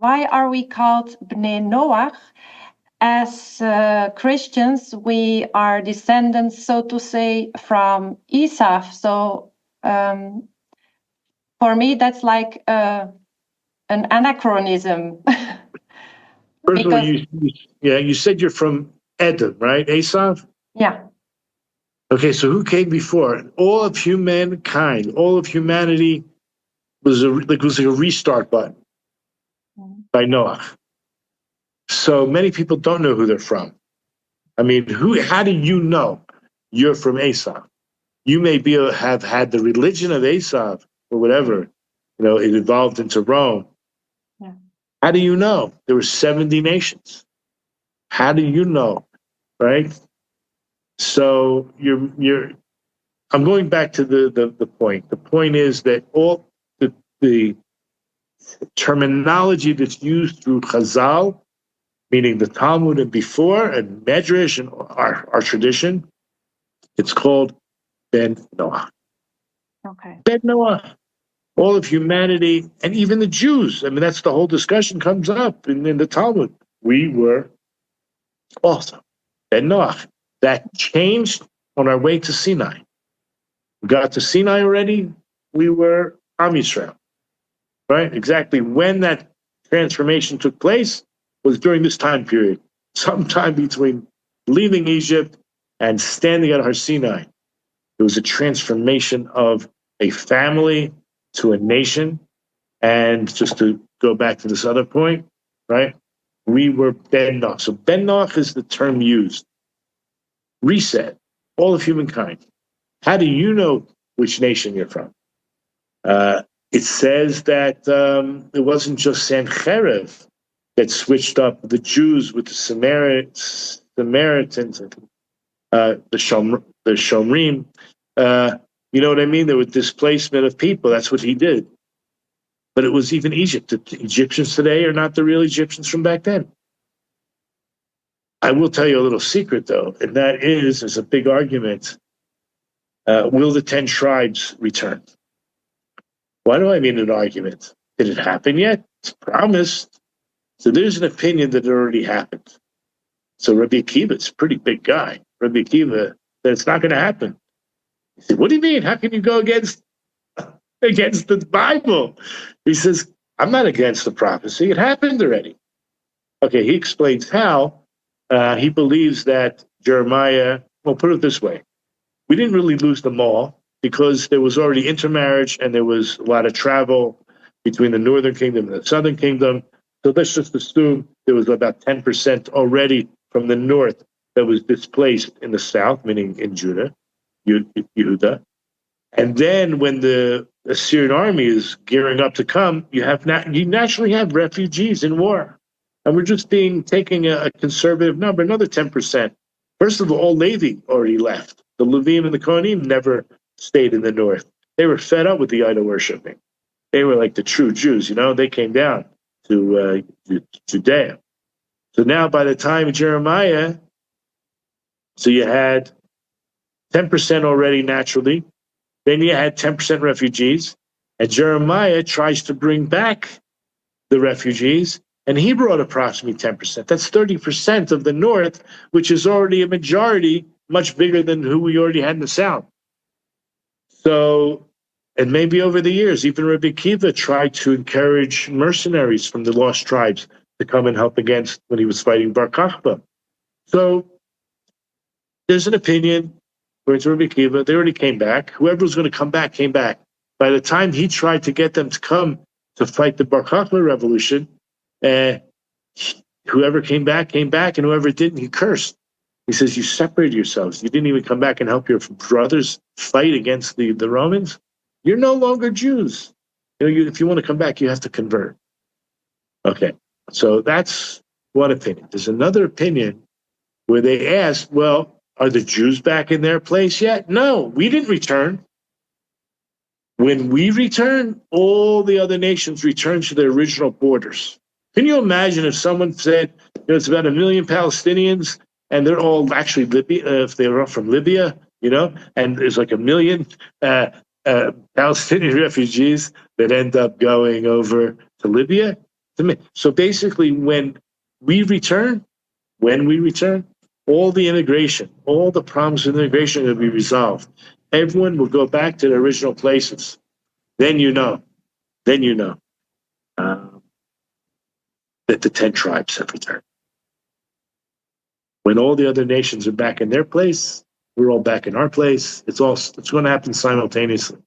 why are we called B'nei Noach? As Christians, we are descendants, so to say, from Esau. So for me, that's like an anachronism. First of all, you said you're from Edom, right? Esau? Yeah. Okay, so who came before? All of humankind, all of humanity was like a restart button by Noah. So many people don't know who they're from. I mean, how do you know you're from Esau? You may have had the religion of Esau or whatever, it evolved into Rome. Yeah. How do you know? There were 70 nations. How do you know, right? So I'm going back to the point. The point is that all the terminology that's used through Chazal, meaning the Talmud and before, and Medrash and our tradition, it's called Ben Noach. Okay. Ben Noach. All of humanity, and even the Jews. I mean, that's the whole discussion comes up in the Talmud. We were also Ben Noach. That changed on our way to Sinai. We got to Sinai already. We were Am Yisrael, right? Exactly when that transformation took place was during this time period, sometime between leaving Egypt and standing at Har Sinai. It was a transformation of a family to a nation. And just to go back to this other point, right? We were Ben Noach. So Ben Noach is the term used. Reset, all of humankind. How do you know which nation you're from? It says that it wasn't just Sancheiriv that switched up the Jews with the Samaritans, the Shomrim. You know what I mean? There was displacement of people. That's what he did. But it was even Egypt. The Egyptians today are not the real Egyptians from back then. I will tell you a little secret, though, and that is, there's a big argument. Will the 10 tribes return? Why do I mean an argument? Did it happen yet? It's promised. So there's an opinion that it already happened. So Rabbi Akiva is a pretty big guy. Rabbi Akiva said it's not going to happen. He said, what do you mean? How can you go against the Bible? He says, I'm not against the prophecy. It happened already. Okay, he explains how. He believes that Jeremiah, well, put it this way. We didn't really lose them all because there was already intermarriage and there was a lot of travel between the northern kingdom and the southern kingdom. So let's just assume there was about 10% already from the north that was displaced in the south, meaning in Judah, Yehuda. And then when the Assyrian army is gearing up to come, you naturally have refugees in war. And we're just taking a conservative number, another 10%. First of all Levi already left. The Levim and the Kohanim never stayed in the north. They were fed up with the idol worshiping. They were like the true Jews, they came down to Judea. So now by the time of Jeremiah, so you had 10% already naturally, then you had 10% refugees, and Jeremiah tries to bring back the refugees, and he brought approximately 10%. That's 30% of the north, which is already a majority, much bigger than who we already had in the south. So, and maybe over the years, even Rabbi Akiva tried to encourage mercenaries from the lost tribes to come and help against when he was fighting Bar Kokhba. So there's an opinion, according to Rabbi Akiva, they already came back. Whoever was going to come back, came back. By the time he tried to get them to come to fight the Bar Kokhba revolution, whoever came back, and whoever didn't, he cursed. He says, you separated yourselves. You didn't even come back and help your brothers fight against the Romans. You're no longer Jews. If you want to come back, you have to convert. Okay, so that's one opinion. There's another opinion where they asked, well, are the Jews back in their place yet? No, we didn't return. When we return, all the other nations return to their original borders. Can you imagine if someone said, it's about 1 million Palestinians and they're all actually Libya, if they were from Libya, and there's like 1 million Palestinian refugees that end up going over to Libya? So basically, when we return, all the integration, all the problems with integration will be resolved. Everyone will go back to their original places. Then you know that the 10 tribes have returned. When all the other nations are back in their place, we're all back in our place. It's going to happen simultaneously.